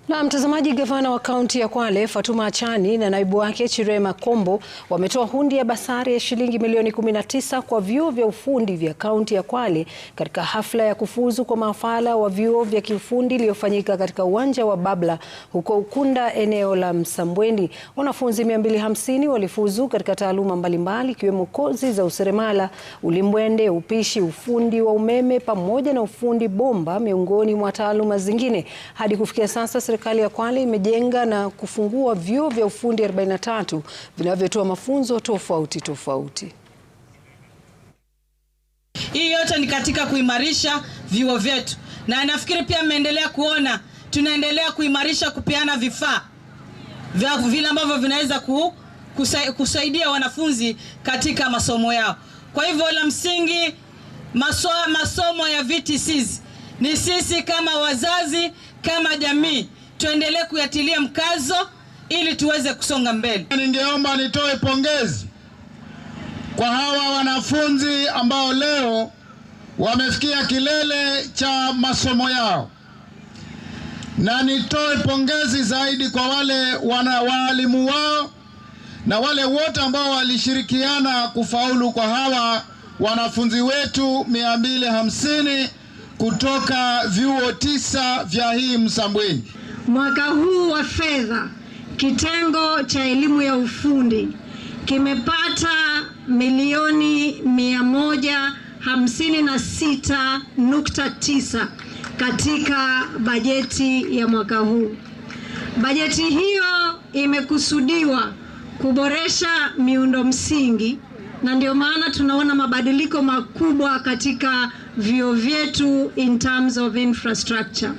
Na mtazamaji, gavana wa kaunti ya Kwale Fatuma Achani na naibu wake Chirema Kombo wametoa hundi ya basari ya shilingi milioni 19 kwa vyuo vya ufundi vya kaunti ya Kwale katika hafla ya kufuzu kwa maafala wa vyuo vya kiufundi iliyofanyika katika uwanja wa Babla huko Ukunda, eneo la Msambweni. Wanafunzi 250 walifuzu katika taaluma mbalimbali ikiwemo kozi za useremala, ulimbwende, upishi, ufundi wa umeme pamoja na ufundi bomba miongoni mwa taaluma zingine. Hadi kufikia sasa serikali ya Kwale imejenga na kufungua vyuo vya ufundi 43 vinavyotoa mafunzo tofauti. Hii yote ni katika kuimarisha vyuo vyetu, na nafikiri pia mmeendelea kuona tunaendelea kuimarisha kupeana vifaa vile ambavyo vinaweza kusaidia wanafunzi katika masomo yao. Kwa hivyo la msingi masomo ya VTCs ni sisi kama wazazi, kama jamii tuendelee kuyatilia mkazo ili tuweze kusonga mbele. Ningeomba nitoe pongezi kwa hawa wanafunzi ambao leo wamefikia kilele cha masomo yao, na nitoe pongezi zaidi kwa wale walimu wao na wale wote ambao walishirikiana kufaulu kwa hawa wanafunzi wetu 250 kutoka vyuo 9 vya hii Msambweni. Mwaka huu wa fedha, kitengo cha elimu ya ufundi kimepata milioni 156.9 katika bajeti ya mwaka huu. Bajeti hiyo imekusudiwa kuboresha miundo msingi, na ndio maana tunaona mabadiliko makubwa katika vyuo vyetu in terms of infrastructure.